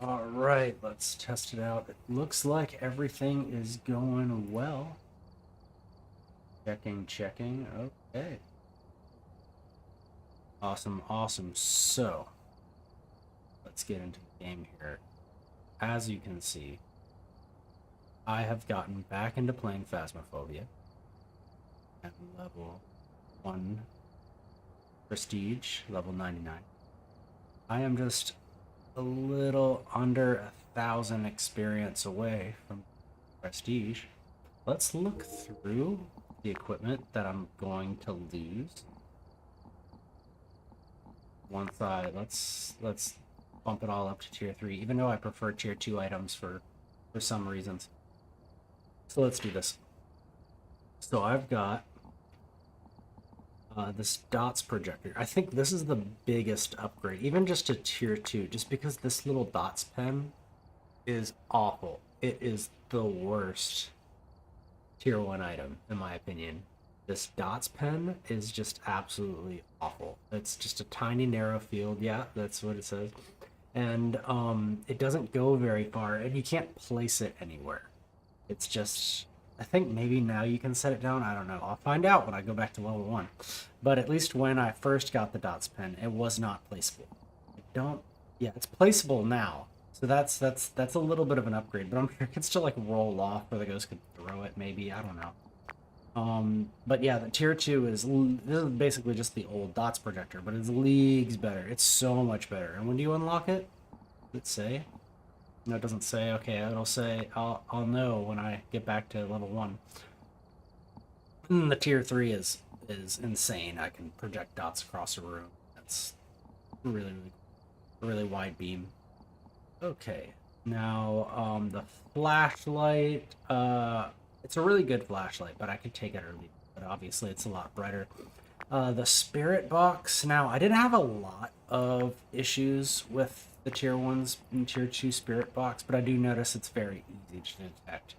All right, let's test it out. It looks like everything is going well. Checking, checking. Okay. Awesome, awesome. So, let's get into the game here. As you can see, I have gotten back into playing Phasmophobia at level 1 prestige, level 99. I am just a little under 1,000 experience away from prestige. Let's look through the equipment that I'm going to lose. Let's bump it all up to tier 3, even though I prefer tier 2 items for some reasons. So let's do this. So I've got this dots projector. I think this is the biggest upgrade, even just to tier 2, just because this little dots pen is awful. It is the worst tier 1 item, in my opinion. This dots pen is just absolutely awful. It's just a tiny narrow field. Yeah, that's what it says. And it doesn't go very far, and you can't place it anywhere. It's just, I think maybe now you can set it down. I don't know. I'll find out when I go back to level 1. But at least when I first got the dots pen, it was not placeable. Yeah, it's placeable now. So that's a little bit of an upgrade, but I'm sure it can still like roll off, or the ghost could throw it maybe. I don't know. But yeah, the tier 2 this is basically just the old dots projector, but it's leagues better. It's so much better. And when do you unlock it? Does it say? No, it doesn't say. Okay, it'll say I'll know when I get back to level 1. The tier 3 is insane. I can project dots across a room. That's really wide beam. Okay. Now, the flashlight, it's a really good flashlight, but I could take it early. But obviously, it's a lot brighter. The spirit box. Now, I didn't have a lot of issues with the tier 1s and tier 2 spirit box, but I do notice it's very easy to detect.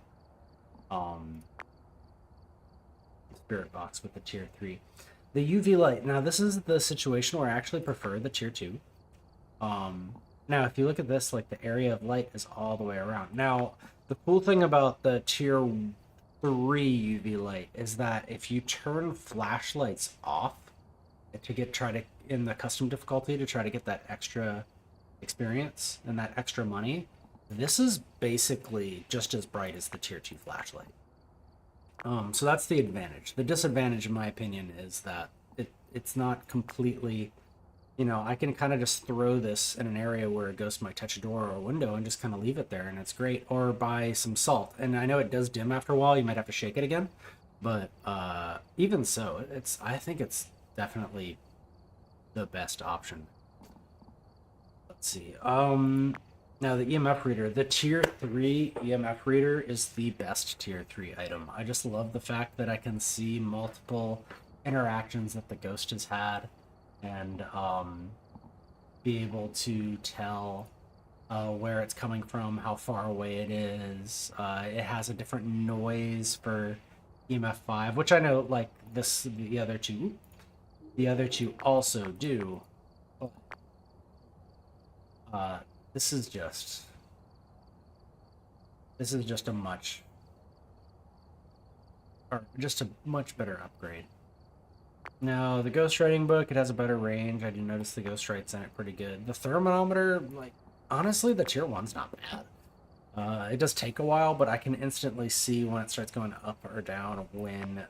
Spirit box with the tier 3. The UV light. Now, this is the situation where I actually prefer the tier 2. Now, if you look at this, like the area of light is all the way around. Now, the cool thing about the tier 3 UV light is that if you turn flashlights off in the custom difficulty to try to get that extra experience and that extra money, this is basically just as bright as the tier 2 flashlight. So that's the advantage. The disadvantage, in my opinion, is that it's not completely, I can kind of just throw this in an area where a ghost might touch a door or a window and just kind of leave it there, and it's great. Or buy some salt. And I know it does dim after a while. You might have to shake it again. But even so, I think it's definitely the best option. Let's see. Now the EMF reader, the tier 3 EMF reader is the best tier 3 item. I just love the fact that I can see multiple interactions that the ghost has had and be able to tell where it's coming from, how far away it is. It has a different noise for EMF 5, which I know like the other two also do. This is just a much better upgrade. Now, the ghostwriting book, it has a better range. I do notice the ghostwrite's in it pretty good. The thermometer, like, honestly, the tier 1's not bad. It does take a while, but I can instantly see when it starts going up or down when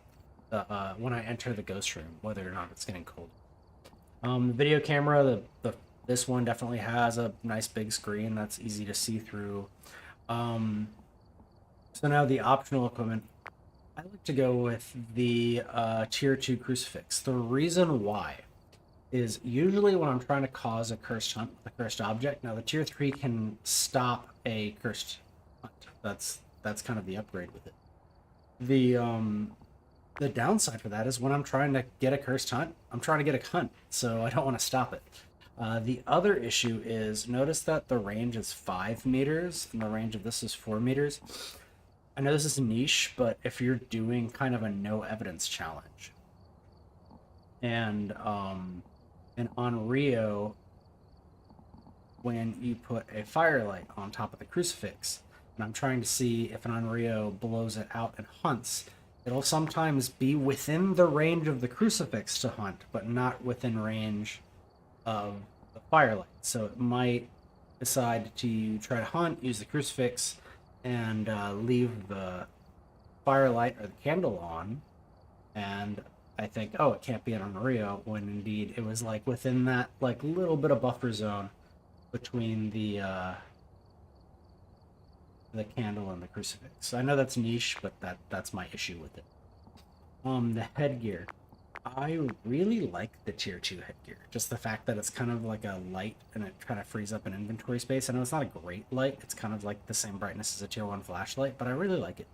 I enter the ghost room, whether or not it's getting cold. The video camera, this one definitely has a nice big screen that's easy to see through. So now the optional equipment, I like to go with the tier 2 crucifix. The reason why is usually when I'm trying to cause a cursed hunt with a cursed object. Now the tier 3 can stop a cursed hunt. That's kind of the upgrade with it. The downside for that is when I'm trying to get a cursed hunt, I'm trying to get a hunt, so I don't want to stop it. The other issue is, notice that the range is 5 meters, and the range of this is 4 meters. I know this is a niche, but if you're doing kind of a no evidence challenge, and on Rio, when you put a firelight on top of the crucifix. And I'm trying to see if an Unryo blows it out and hunts. It'll sometimes be within the range of the crucifix to hunt, but not within range of the firelight. So it might decide to try to hunt, use the crucifix, and leave the firelight or the candle on. And I think, oh, it can't be an Unryo, when indeed it was like within that like little bit of buffer zone between the candle and the crucifix. I know that's niche, but that's my issue with it. The headgear. I really like the tier 2 headgear. Just the fact that it's kind of like a light and it kind of frees up an inventory space. I know it's not a great light. It's kind of like the same brightness as a tier 1 flashlight, but I really like it.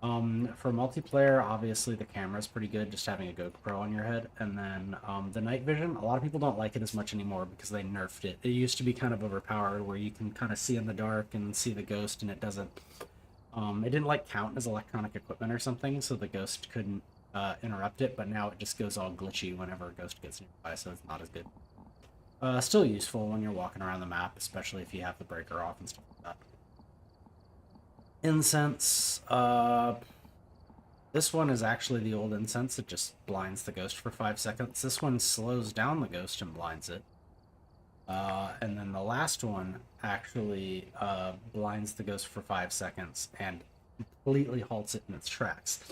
For multiplayer, obviously the camera's pretty good, just having a GoPro on your head. And then the night vision, a lot of people don't like it as much anymore because they nerfed it. It used to be kind of overpowered where you can kind of see in the dark and see the ghost, and it doesn't... it didn't like count as electronic equipment or something, so the ghost couldn't interrupt it, but now it just goes all glitchy whenever a ghost gets nearby, so it's not as good. Still useful when you're walking around the map, especially if you have the breaker off and stuff like that. Incense. This one is actually the old incense. It just blinds the ghost for 5 seconds. This one slows down the ghost and blinds it. And then the last one actually blinds the ghost for 5 seconds and completely halts it in its tracks.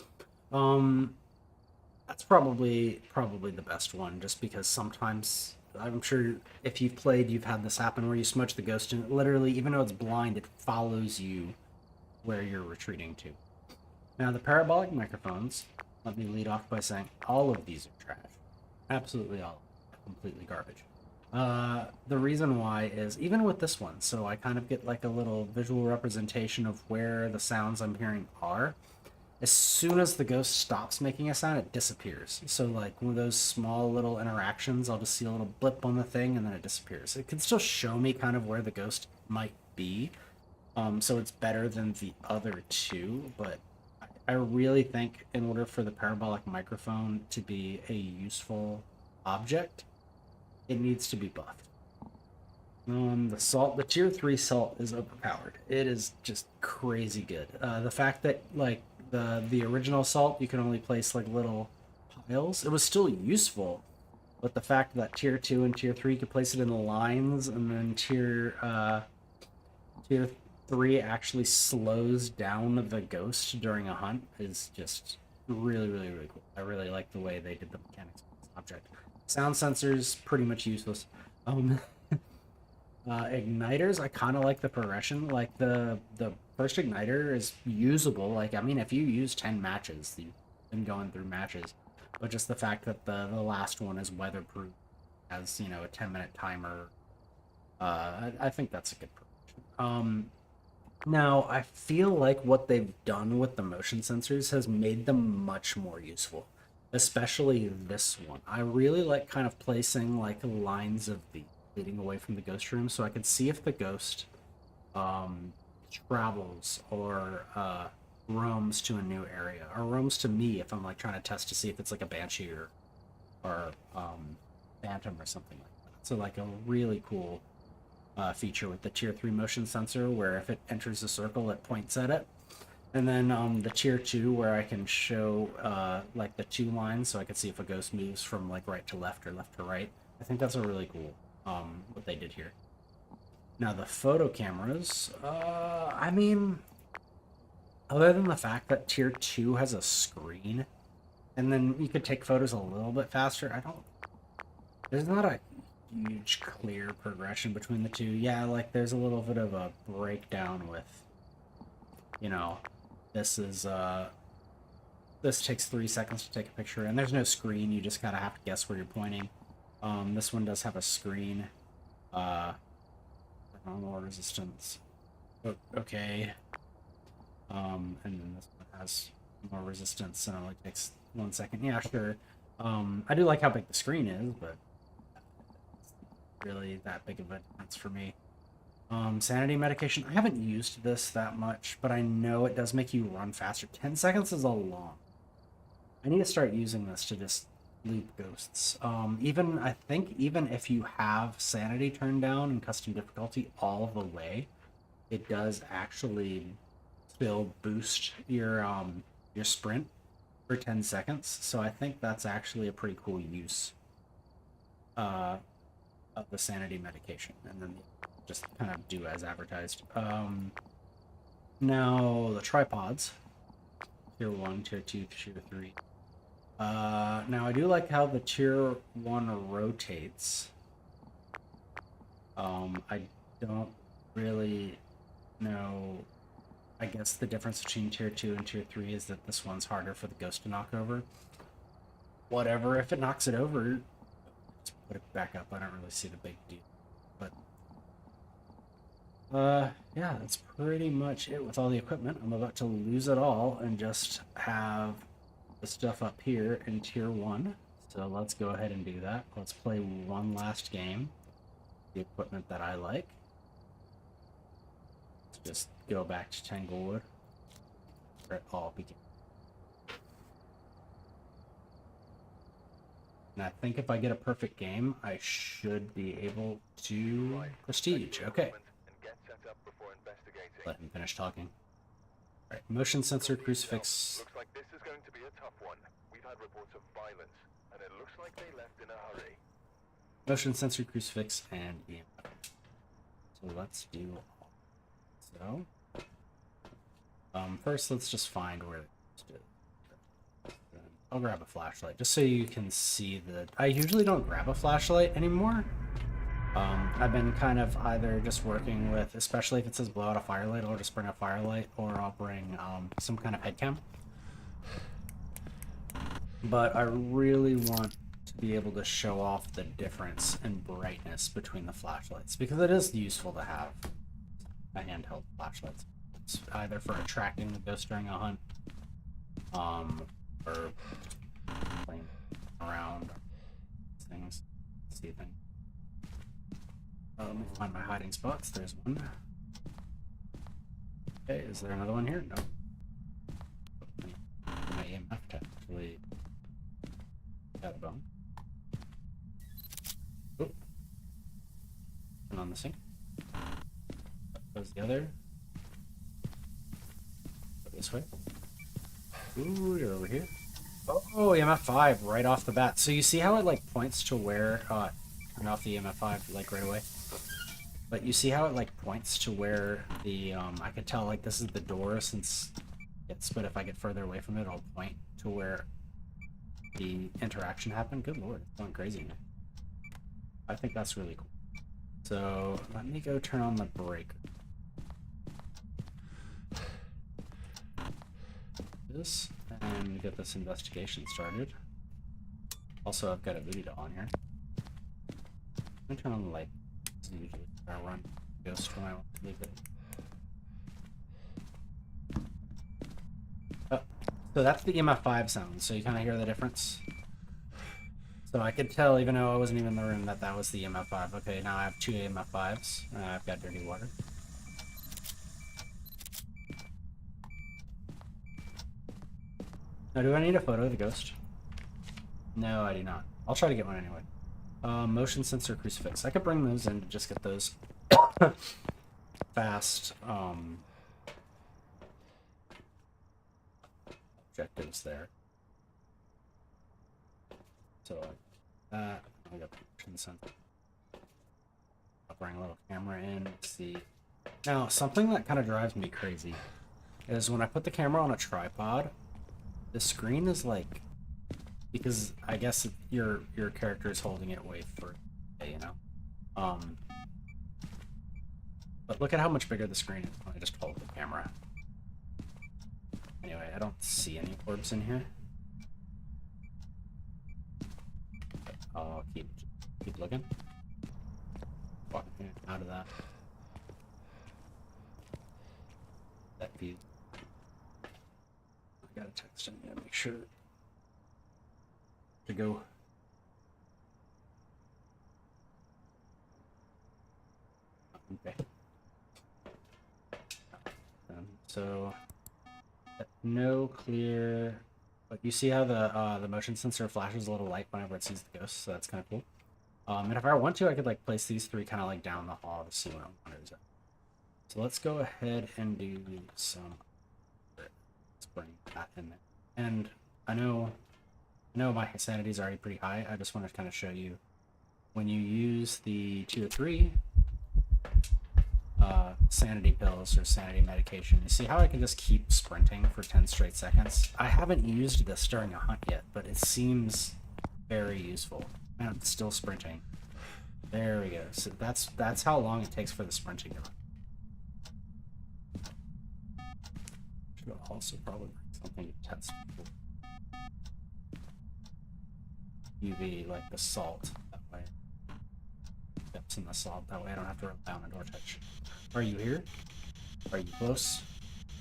That's probably the best one, just because sometimes, I'm sure if you've played, you've had this happen where you smudge the ghost and literally, even though it's blind, it follows you where you're retreating to. Now, the parabolic microphones, let me lead off by saying all of these are trash. Absolutely all are completely garbage. The reason why is, even with this one, so I kind of get like a little visual representation of where the sounds I'm hearing are. As soon as the ghost stops making a sound, it disappears. So like one of those small little interactions, I'll just see a little blip on the thing and then it disappears. It can still show me kind of where the ghost might be. So it's better than the other two, but I really think in order for the parabolic microphone to be a useful object, it needs to be buffed. The tier 3 salt is overpowered. It is just crazy good. The fact that like the original salt, you can only place like little piles. It was still useful, but the fact that tier 2 and tier 3 you could place it in lines, and then tier 3 actually slows down the ghost during a hunt is just really, really, really cool. I really like the way they did the mechanics of this object. Sound sensors, pretty much useless. Igniters, I kind of like the progression. Like the first igniter is usable. Like, I mean, if you use 10 matches, you've been going through matches. But just the fact that the last one is weatherproof, has, you know, a 10-minute timer, I think that's a good progression. Now, I feel like what they've done with the motion sensors has made them much more useful, especially this one. I really like kind of placing like lines of the leading away from the ghost room so I can see if the ghost travels or roams to a new area, or roams to me if I'm like trying to test to see if it's like a banshee or phantom or something like that. So like a really cool feature with the tier 3 motion sensor, where if it enters a circle it points at it. And then the tier 2, where I can show like the 2 lines so I can see if a ghost moves from like right to left or left to right. I think that's a really cool what they did here. Now the photo cameras, I mean, other than the fact that tier 2 has a screen and then you could take photos a little bit faster, there's not a huge clear progression between the two. Yeah, like there's a little bit of a breakdown with, you know, this takes 3 seconds to take a picture and there's no screen, you just kind of have to guess where you're pointing. This one does have a screen. More resistance. Okay. And then this one has more resistance and it only takes 1 second. Yeah, sure. I do like how big the screen is, but really that big of a difference for me. Sanity medication. I haven't used this that much, but I know it does make you run faster. 10 seconds is a long. I need to start using this to just loop ghosts. Even I think even if you have sanity turned down and custom difficulty all the way, it does actually still boost your sprint for 10 seconds. So I think that's actually a pretty cool use of the sanity medication, and then just kind of do as advertised. Now the tripods, tier 1, tier 2, tier 3. Now I do like how the tier 1 rotates. I don't really know. I guess the difference between tier 2 and tier 3 is that this one's harder for the ghost to knock over. Whatever, if it knocks it over, let's put it back up. I don't really see the big deal. But yeah, that's pretty much it with all the equipment. I'm about to lose it all and just have the stuff up here in tier 1. So let's go ahead and do that. Let's play one last game. The equipment that I like. Let's just go back to Tanglewood, where it all began. And I think if I get a perfect game, I should be able to prestige. Okay. Let him finish talking. All right, motion sensor crucifix. Looks like this is going to be a tough one. We've had reports of violence, and it looks like they left in a hurry. Motion sensor crucifix and EMF. So let's do all. So first let's just find where I'll grab a flashlight just so you can see the. I usually don't grab a flashlight anymore. I've been kind of either just working with, especially if it says blow out a firelight, I'll just bring a firelight, or I'll bring some kind of head cam. But I really want to be able to show off the difference in brightness between the flashlights, because it is useful to have a handheld flashlight. It's either for attracting the ghost during a hunt, or playing around things, see things. Let me find my hiding spots. There's one. Okay, is there another one here? No. My EMF to actually got a bone. Oop. And on the sink. Up goes the other. Go this way. Ooh, you're over here. Oh, EMF 5 right off the bat. So you see how it like points to where turn off the EMF 5 like right away. But you see how it like points to where the I could tell like this is the door since it's, but if I get further away from it, I'll point to where the interaction happened. Good lord, it's going crazy here. I think that's really cool. So let me go turn on the breaker. This and get this investigation started. Also, I've got a video on here. Let me turn on the light. Usually I run ghost when I want to leave it. Oh, so that's the EMF 5 sound. So you kind of hear the difference. So I could tell, even though I wasn't even in the room, that that was the EMF 5. Okay, now I have 2 EMF 5s. I've got dirty water. Now, do I need a photo of the ghost? No, I do not. I'll try to get one anyway. Motion sensor crucifix. I could bring those in to just get those fast objectives there. So like that. I got the motion sensor. I'll bring a little camera in to see. Now, something that kind of drives me crazy is when I put the camera on a tripod, the screen is like, because I guess your character is holding it way further, you know. But look at how much bigger the screen is when I just hold the camera. Anyway, I don't see any orbs in here. I'll keep looking. Walking out of that. That view. I gotta text him to make sure to go. Okay. So no clear But you see how the motion sensor flashes a little light whenever it sees the ghost, so that's kind of cool. And if I want to, I could like place these three kind of like down the hall to see what I want to do. So let's go ahead and do some. Let's bring that in there. And I know my sanity is already pretty high. I just want to kind of show you when you use the tier 3 sanity pills or sanity medication. You see how I can just keep sprinting for 10 straight seconds? I haven't used this during a hunt yet, but it seems very useful. And I'm still sprinting. There we go. So that's how long it takes for the sprinting to run. Should also probably bring something to test UV, like the salt. That way, steps in the salt. That way, I don't have to rely on a door touch. Are you here? Are you close?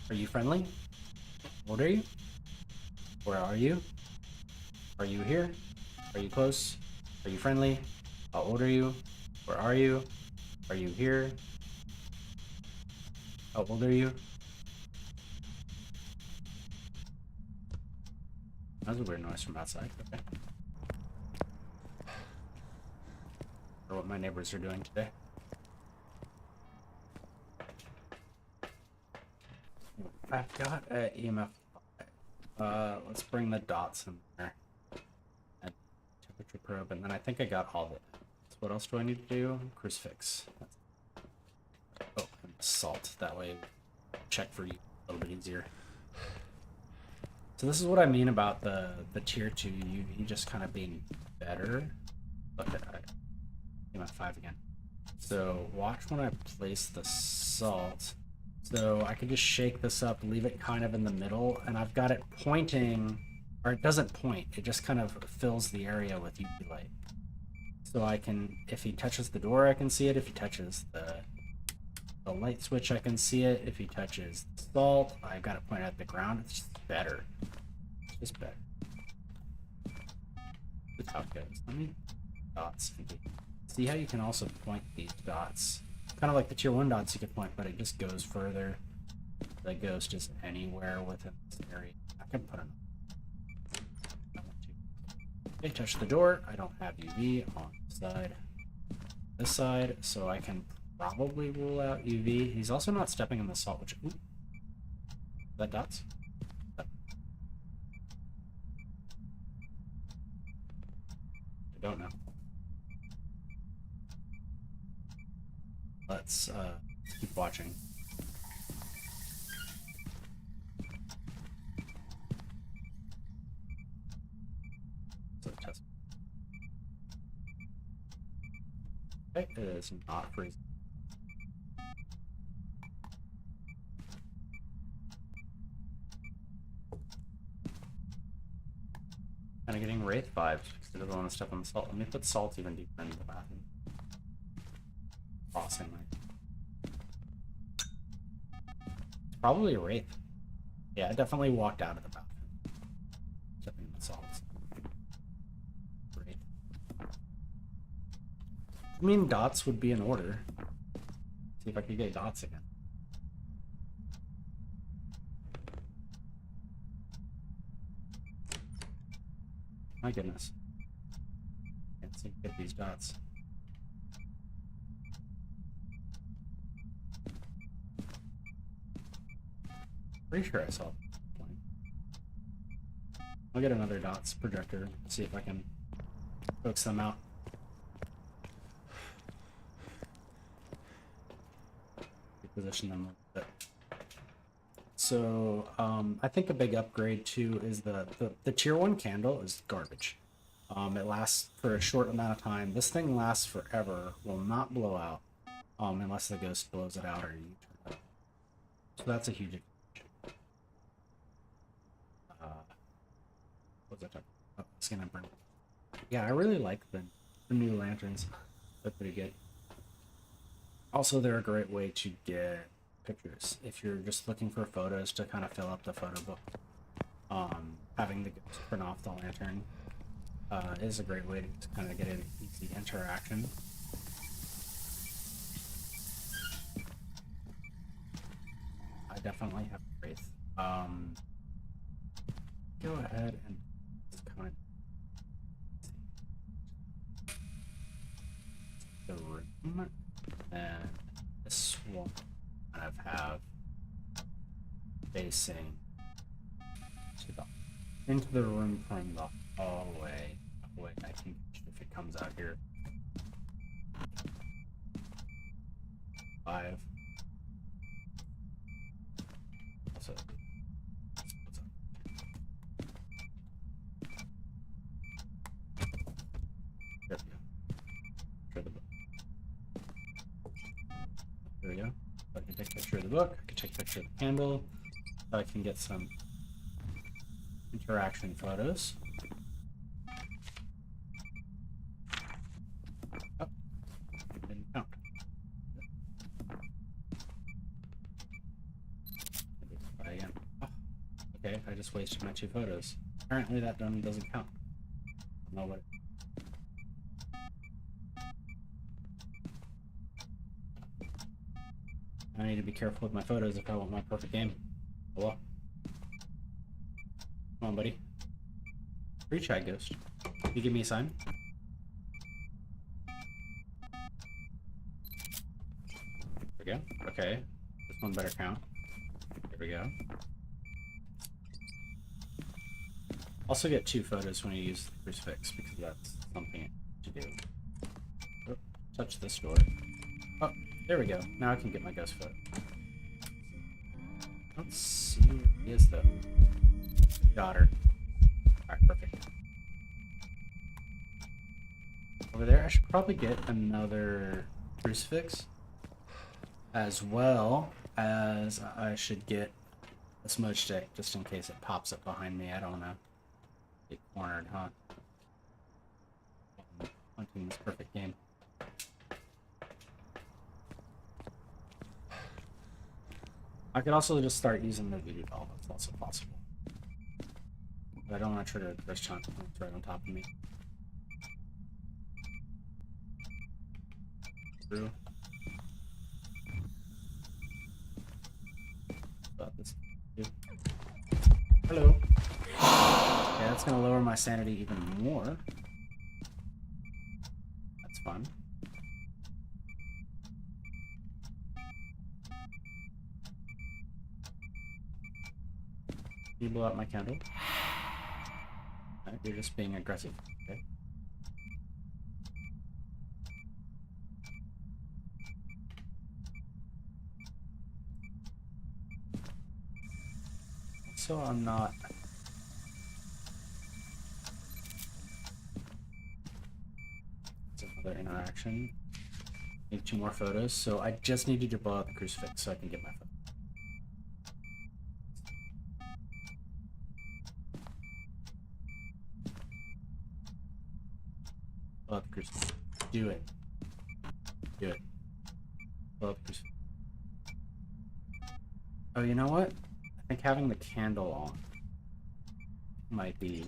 Are you friendly? What are you? Where are you? Are you here? Are you close? Are you friendly? How old are you? Where are you? Are you here? How old are you? That was a weird noise from outside. Okay. Or what my neighbors are doing today. I've got an EMF. Let's bring the dots in there. And temperature probe, and then I think I got all of it. So what else do I need to do? Crucifix. Oh, and salt. That way, check for you a little bit easier. So this is what I mean about the tier 2 UV just kind of being better. Look at EMF 5 again. So watch when I place the salt. So I can just shake this up, leave it kind of in the middle, and I've got it pointing, or it doesn't point, it just kind of fills the area with UV light. So I can, if he touches the door, I can see it. If he touches the light switch, I can see it. If he touches the salt, I've got it pointed at the ground. It's just better. It's just better. That's how it goes. Let me dots. See how you can also point these dots. Kind of like the tier 1 dots you could point, but it just goes further. The ghost is anywhere within this area. I can put an. Okay, touch the door. I don't have UV on this side, so I can probably rule out UV. He's also not stepping in the salt, which. Ooh, is that dots? I don't know. Let's keep watching. So test. Okay, it is not freezing. Kind of getting Wraith vibes because it doesn't want to step on the salt. Let me put salt even deeper into the bathroom. Awesome. It's probably a Wraith. Yeah, I definitely walked out of the bathroom. Stepping in the salt. Wraith. I mean, dots would be in order. See if I could get dots again. My goodness. Can't seem to get these dots. Pretty sure I saw it. I'll get another dots projector, see if I can focus them out. Reposition them a little bit. So I think a big upgrade too is the tier 1 candle is garbage. It lasts for a short amount of time. This thing lasts forever, will not blow out unless the ghost blows it out or you turn it up. So that's a huge advantage. What's that? Oh, it's gonna burn. Yeah, I really like the new lanterns. They're pretty good. Also, they're a great way to get pictures if you're just looking for photos to kind of fill up the photo book. Having the ghost print off the lantern is a great way to kind of get an easy interaction. I definitely have Wraith. go ahead and just kind of the room, and this will kind of have facing to the into the room from the hallway. Wait, I can if it comes out here. 5. Also, what's up? There we go. Picture the book. There we go. I can take a picture of the book. I can take a picture of the candle. I can get some interaction photos. Oh, didn't count. Try again. Oh, okay, I just wasted my 2 photos. Apparently that doesn't count. I don't know what. I need to be careful with my photos if I want my perfect game. Hello? Come on, buddy. Reach out, ghost. Can you give me a sign? There we go. Okay. This one better count. There we go. Also get 2 photos when you use the crucifix because that's something to do. Oh, touch this door. Oh, there we go. Now I can get my ghost photo. Let's see where he is though. Got her. Alright, perfect. Over there, I should probably get another crucifix. As well as I should get a smudge stick just in case it pops up behind me. I don't know. Get cornered, huh? Hunting this perfect game. I could also just start using the voodoo doll. That's also possible. But I don't want to trigger the first chunk when it's right on top of me. True. About this. Hello. Yeah, that's gonna lower my sanity even more. That's fun. Can you blow out my candle? Right, you're just being aggressive. Okay. So I'm not. It's another interaction. Need 2 more photos, so I just needed to blow out the crucifix so I can get my photo. Blow out the crucifix. Do it. Do it. Blow out the crucifix. Oh, you know what? I think having the candle on might be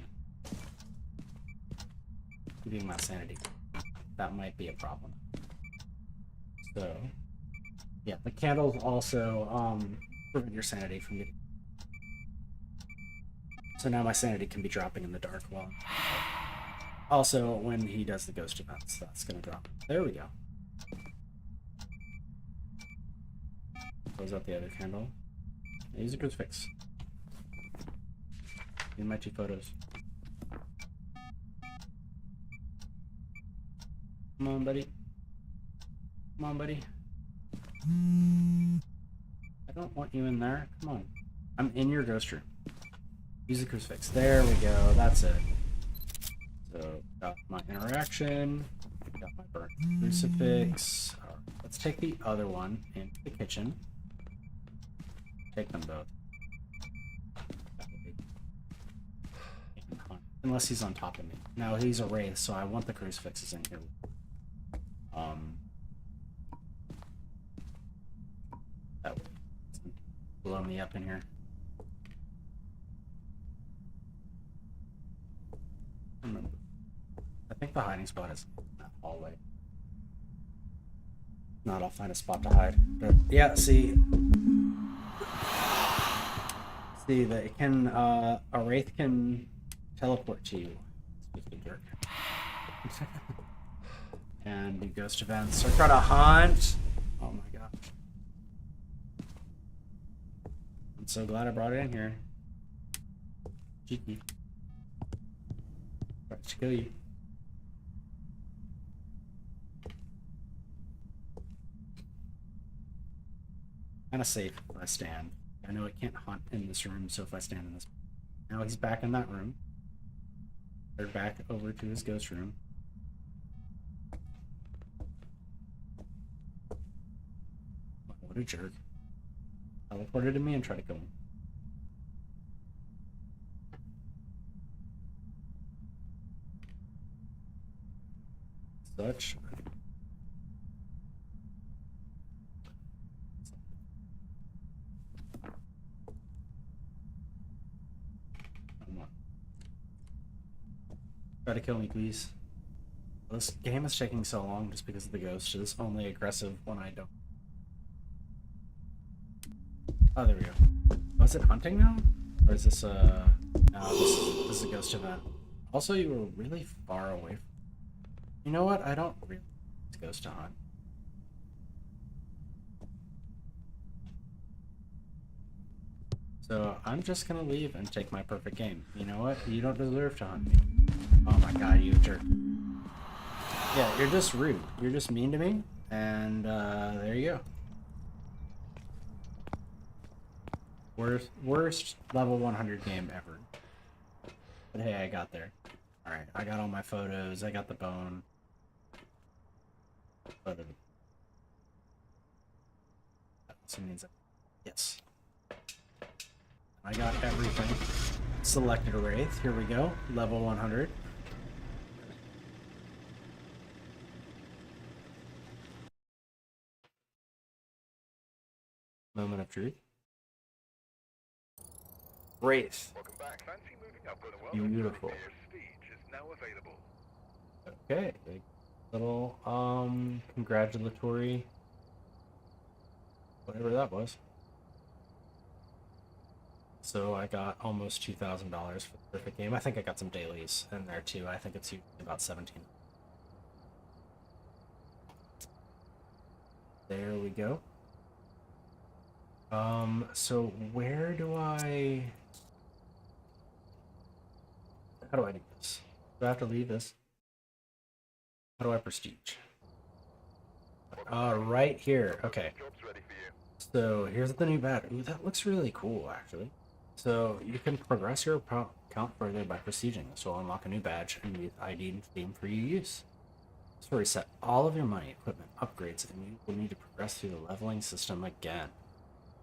keeping my sanity. That might be a problem. So, yeah, the candles also prevent your sanity from getting. So now my sanity can be dropping in the dark while. Also, when he does the ghost events, that's gonna drop. There we go. Close out the other candle. Use a crucifix. Need my 2 photos. Come on, buddy. Come on, buddy. I don't want you in there. Come on. I'm in your ghost room. Use the crucifix. There we go. That's it. So, got my interaction. Got my burnt crucifix. All right, let's take the other one into the kitchen. Take them both. Unless he's on top of me. No, he's a wraith, so I want the crucifixes in here. That would blow me up in here. I think the hiding spot is in that hallway. If not, I'll find a spot to hide. But yeah, see, See that it can a wraith can teleport to you. Speaking jerk. And the ghost events are gonna hunt. Oh my god. I'm so glad I brought it in here. Cheeky. Tries to kill you. Kinda safe if I stand. I know it can't hunt in this room, so if I stand in this. Now he's back in that room. They're back over to his ghost room. What a jerk. Teleported to me and tried to kill him. Such. Try to kill me, please. This game is taking so long just because of the ghost. It's only aggressive when I don't. Oh, there we go. Oh, is it hunting now? Or is this a... No, this is a ghost event. Also, you were really far away from... You know what? I don't really want this ghost to hunt. So, I'm just gonna leave and take my perfect game. You know what? You don't deserve to hunt me. Oh my god, you jerk. Yeah, you're just rude. You're just mean to me. And, there you go. Worst level 100 game ever. But hey, I got there. Alright, I got all my photos. I got the bone. Photo. That also means that. Yes. I got everything. Selected a wraith. Here we go. Level 100. Moment of truth. Wraith. Welcome back. Fancy moving up on a Beautiful. Prestige is now available. Okay. Little congratulatory whatever that was. So I got almost $2,000 for the perfect game. I think I got some dailies in there too. I think it's usually about 17. There we go. So where do I... How do I do this? Do I have to leave this? How do I prestige? Right here. Okay. Job's ready for you. So here's the new badge. Ooh, that looks really cool, actually. So you can progress your account further by prestiging. This will unlock a new badge and use ID and theme for your use. So reset all of your money, equipment, upgrades, and you will need to progress through the leveling system again.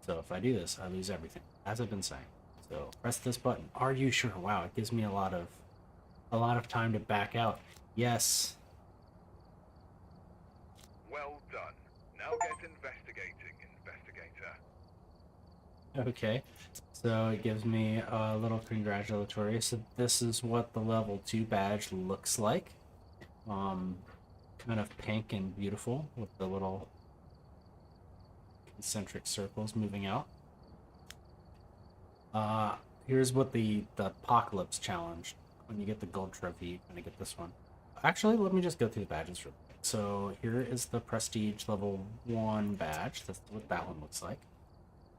So if I do this, I lose everything, as I've been saying. So press this button. Are you sure? Wow, it gives me a lot of time to back out. Yes. Well done. Now get investigating, investigator. Okay. So it gives me a little congratulatory. So this is what the level 2 badge looks like. Kind of pink and beautiful with the little concentric circles moving out. Here's what the Apocalypse challenge. When you get the gold trophy, you're gonna get this one. Actually, let me just go through the badges real quick. So here is the Prestige level 1 badge. That's what that one looks like.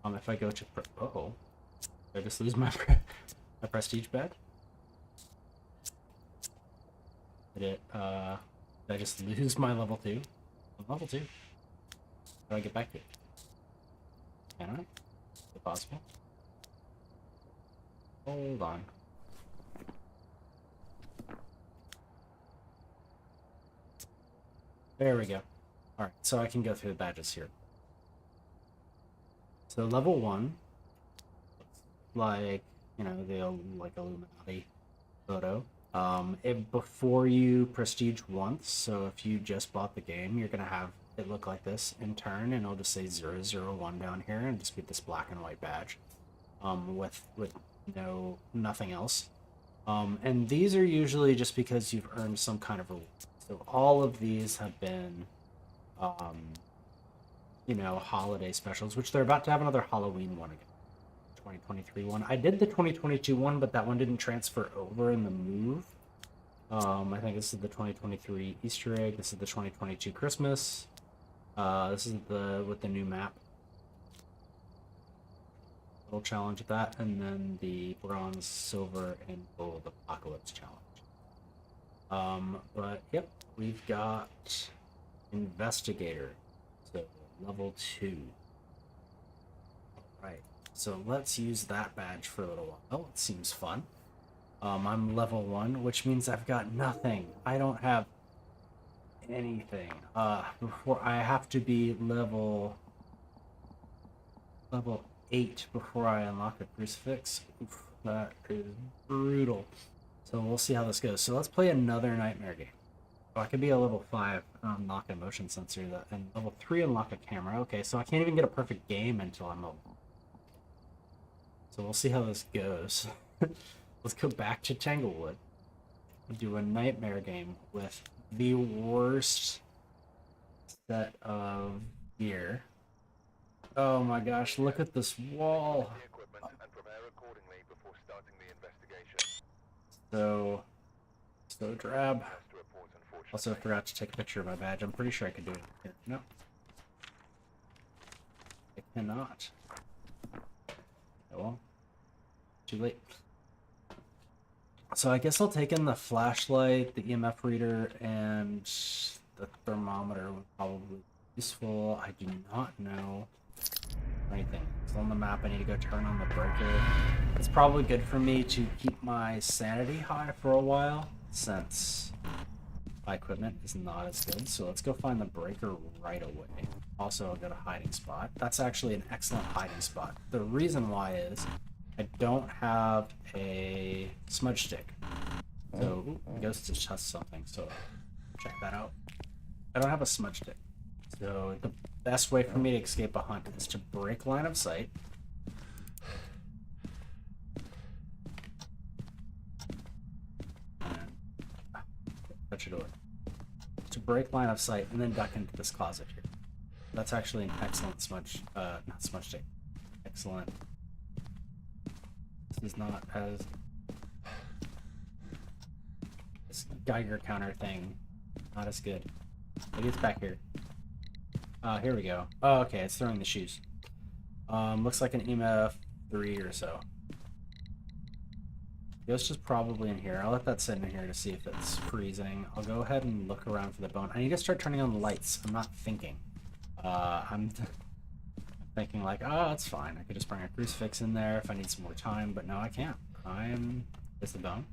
If I go to oh, did I just lose my my Prestige badge? Did I just lose my level 2? Level 2. How do I get back to it? Can I? Is it possible? Hold on. There we go. Alright, so I can go through the badges here. So level 1, like, you know, the like Illuminati photo. Before you prestige once, so if you just bought the game, you're gonna have it look like this in turn, and it'll just say 001 down here, and just be this black and white badge, with nothing else. And these are usually just because you've earned some kind of reward. So all of these have been, you know, holiday specials, which they're about to have another Halloween one again, 2023 one. I did the 2022 one, but that one didn't transfer over in the move. I think this is the 2023 Easter egg. This is the 2022 Christmas. This is the with the new map. Little challenge with that, and then the bronze, silver, and gold apocalypse challenge. But yep, we've got investigator, so level 2. All right, so let's use that badge for a little while. It seems fun. I'm level 1, which means I've got nothing. I don't have anything. Before I have to be level 8 before I unlock a crucifix. Oof, that is brutal. So we'll see how this goes. So let's play another nightmare game. Oh, I could be a level 5 unlock a motion sensor, and level 3 unlock a camera. Okay, so I can't even get a perfect game until I'm level. So we'll see how this goes. Let's go back to Tanglewood. Do a nightmare game with the worst set of gear. Oh my gosh, look at this wall. The equipment and prepare accordingly before starting the investigation. So drab. Has to report, unfortunately. Also forgot to take a picture of my badge. I'm pretty sure I could do it here. No. I cannot. Oh well. Too late. So I guess I'll take in the flashlight, the EMF reader, and the thermometer would probably be useful. I do not know anything. It's on the map. I need to go turn on the breaker. It's probably good for me to keep my sanity high for a while, since my equipment is not as good. So let's go find the breaker right away. Also, I've got a hiding spot. That's actually an excellent hiding spot. The reason why is I don't have a smudge stick. So it goes to test something, so check that out. I don't have a smudge stick. So the best way for me to escape a hunt is to break line of sight. And touch a door. To break line of sight and then duck into this closet here. That's actually an excellent smudge, not smudge stick. Excellent. This is not as this Geiger counter thing, not as good. Maybe it's back here. Here we go. Oh, okay, it's throwing the shoes. Looks like an EMF 3 or so. Ghost is probably in here. I'll let that sit in here to see if it's freezing. I'll go ahead and look around for the bone. I need to start turning on the lights. I'm not thinking. I'm thinking like, oh, it's fine. I could just bring a crucifix in there if I need some more time, but no, I can't. Is the bone?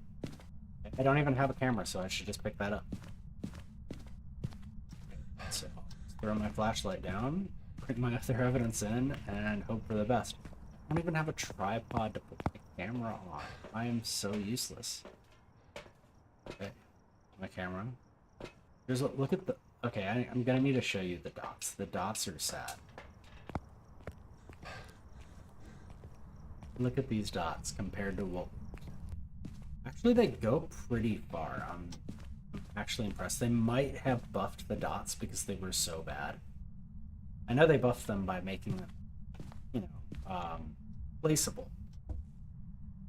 I don't even have a camera, so I should just pick that up. So I'll throw my flashlight down, bring my other evidence in, and hope for the best. I don't even have a tripod to put my camera on. I am so useless. Okay, my camera. Here's what. Look at the. Okay, I'm gonna need to show you the dots. The dots are sad. Look at these dots compared to what. Actually, they go pretty far. I'm actually impressed. They might have buffed the dots because they were so bad. I know they buffed them by making them, you know, placeable.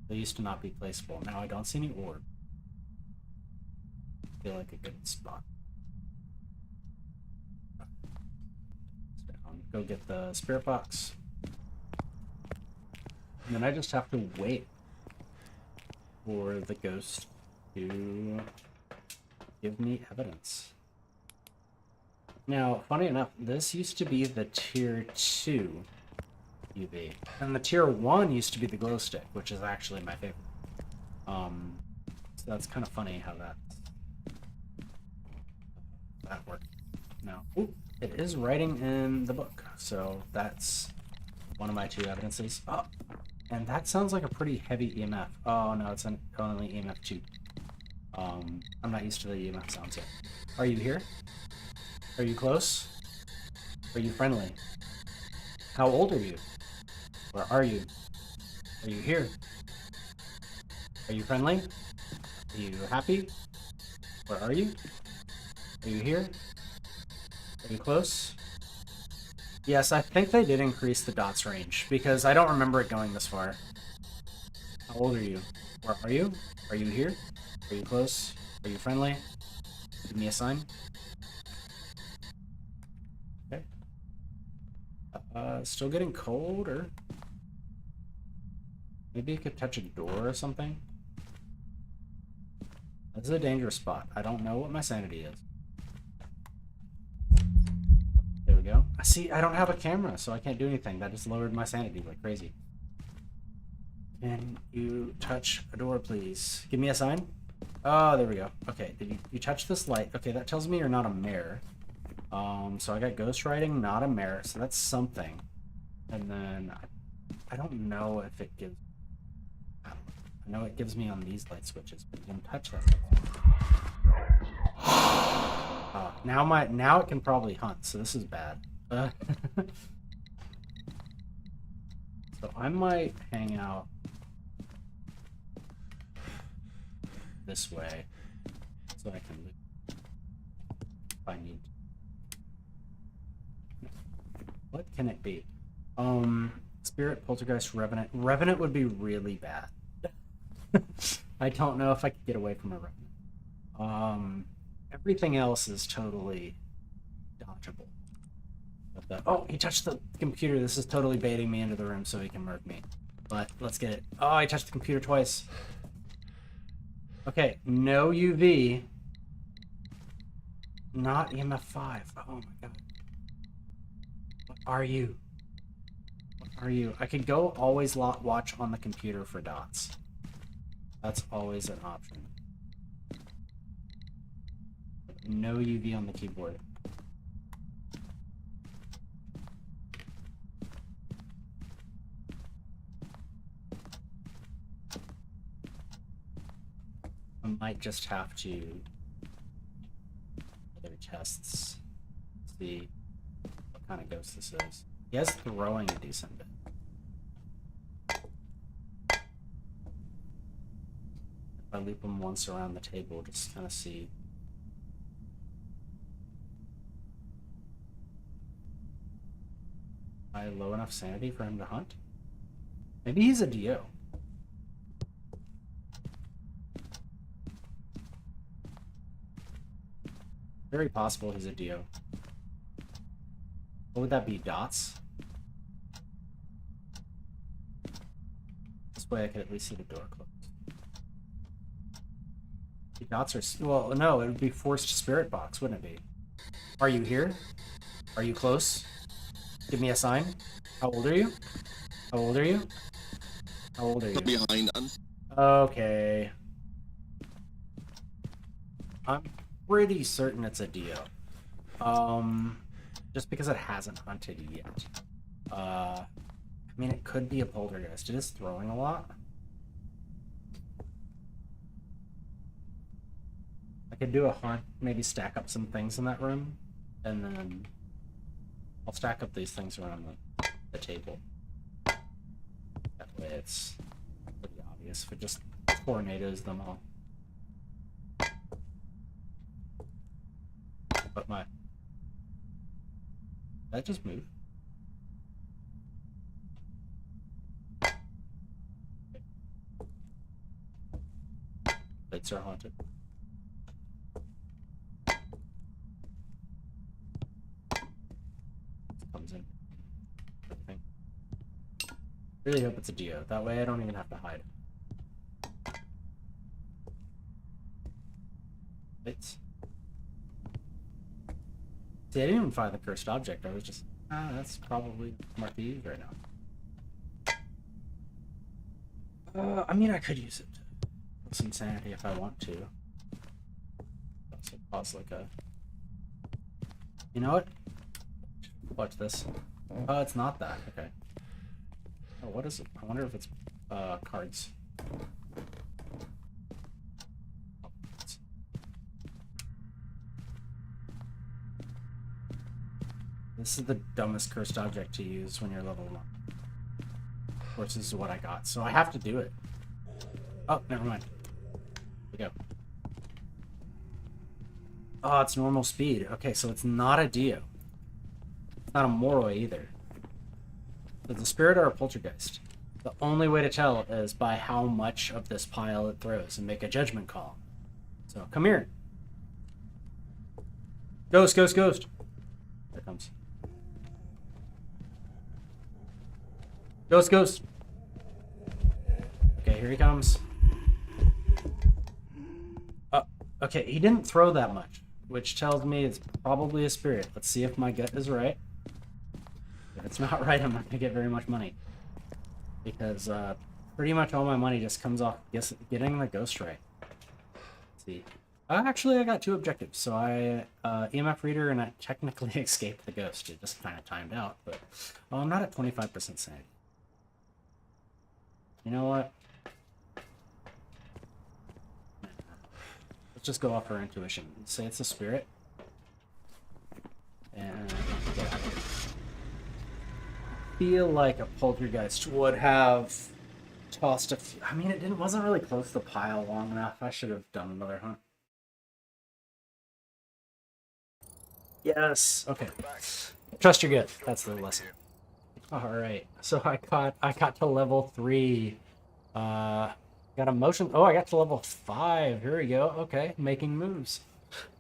They used to not be placeable. Now I don't see any orb. I feel like a good spot. Down. Go get the spirit box. And then I just have to wait for the ghost to give me evidence. Now, funny enough, this used to be the tier 2 UV. And the tier 1 used to be the glow stick, which is actually my favorite. So that's kind of funny how that worked. Now, ooh, it is writing in the book, so that's one of my 2 evidences. Oh, and that sounds like a pretty heavy EMF. Oh no, it's only EMF 2. I'm not used to the EMF sounds yet. Are you here? Are you close? Are you friendly? How old are you? Where are you? Are you here? Are you friendly? Are you happy? Where are you? Are you here? Are you close? Yes, I think they did increase the dot's range, because I don't remember it going this far. How old are you? Where are you? Are you here? Are you close? Are you friendly? Give me a sign. Okay. Still getting cold, or... Maybe you could touch a door or something? This is a dangerous spot. I don't know what my sanity is. There we go. See, I don't have a camera, so I can't do anything. That just lowered my sanity like crazy. Can you touch a door, please? Give me a sign. Oh, there we go. Okay, did you touch this light? Okay, that tells me you're not a mare. So I got ghost writing, not a mare, so that's something. And then I don't know if it gives. I know it gives me on these light switches, but you can touch that. Now it can probably hunt, so this is bad. So I might hang out this way so I can loot if I need to. What can it be? Spirit, Poltergeist, Revenant. Revenant would be really bad. I don't know if I could get away from a Revenant. Everything else is totally dodgeable. Oh, he touched the computer. This is totally baiting me into the room so he can murk me. But let's get it. Oh, I touched the computer twice. Okay, no UV. Not EMF 5. Oh my god. What are you? What are you? I could go always watch on the computer for dots. That's always an option. No UV on the keyboard. I might just have to other tests. See what kind of ghost this is. He has throwing a decent bit. If I loop him once around the table, just kind of see. Am I low enough sanity for him to hunt? Maybe he's a DO. Very possible he's a DO. What would that be? Dots? This way I could at least see the door closed. The dots are... Well, no, it would be forced spirit box, wouldn't it be? Are you here? Are you close? Give me a sign. How old are you? How old are you? How old are you? Behind us. Okay. I'm pretty certain it's a Dio. Just because it hasn't hunted yet. I mean, it could be a poltergeist. It is throwing a lot. I could do a hunt, maybe stack up some things in that room, and then I'll stack up these things around the table. That way it's pretty obvious if it just tornadoes them all. But that just moved. Lights are haunted. Comes in. Everything. Really hope it's a Dio. That way I don't even have to hide. Lights. See, I didn't even find the cursed object. I was just, that's probably smart to use right now. I mean, I could use it with some sanity if I want to. Also cause like a... You know what? Watch this. Oh, it's not that. Okay. Oh, what is it? I wonder if it's cards. This is the dumbest cursed object to use when you're level 1. Of course, this is what I got, so I have to do it. Oh, never mind. Here we go. Oh, it's normal speed. Okay, so it's not a Dio. Not a Moroi either. It's a spirit or a poltergeist. The only way to tell is by how much of this pile it throws and make a judgment call. So come here. Ghost, ghost, ghost. There it comes. Ghost, ghost. Okay, here he comes. Okay, he didn't throw that much, which tells me it's probably a spirit. Let's see if my gut is right. If it's not right, I'm not gonna get very much money. Because pretty much all my money just comes off getting the ghost right. Let's see. Actually, I got 2 objectives. So I EMF reader and I technically escaped the ghost. It just kind of timed out, but I'm not at 25% sanity. You know what? Let's just go off our intuition. Say it's a spirit. And get out of here. Feel like a poltergeist would have tossed a few. I mean, it wasn't really close to the pile long enough. I should have done another hunt. Yes. Okay. Trust your gut. That's the lesson. All right. So I got to level 3. Got a motion. Oh, I got to level 5. Here we go. Okay, making moves.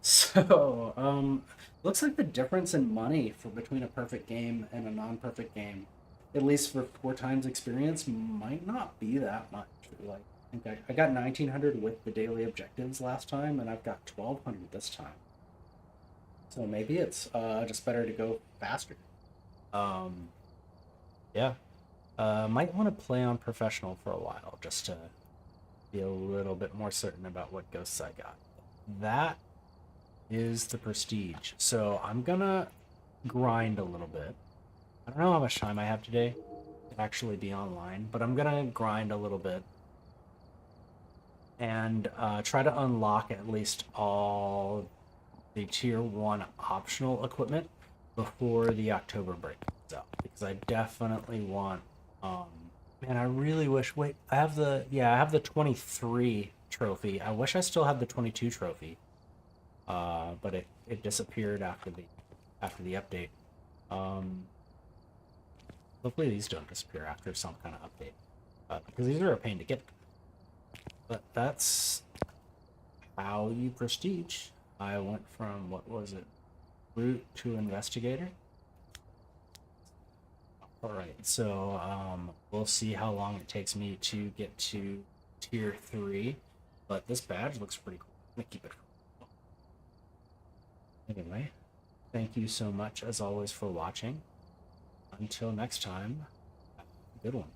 So, looks like the difference in money for between a perfect game and a non-perfect game, at least for 4 times experience, might not be that much. Like, I think I got 1900 with the daily objectives last time, and I've got 1200 this time. So maybe it's just better to go faster. Yeah. Might want to play on professional for a while just to be a little bit more certain about what ghosts I got. That is the prestige. So I'm gonna grind a little bit. I don't know how much time I have today to actually be online, but I'm gonna grind a little bit and try to unlock at least all the tier 1 optional equipment before the October break comes out, because I definitely want man, I really wish. Wait, I have the 23 trophy. I wish I still had the 22 trophy. But it disappeared after the update. Hopefully these don't disappear after some kind of update, because these are a pain to get. But that's how you prestige. I went from, what was it, root to investigator. All right, so we'll see how long it takes me to get to tier 3, but this badge looks pretty cool. I'm gonna keep it. Anyway, thank you so much as always for watching. Until next time, have a good one.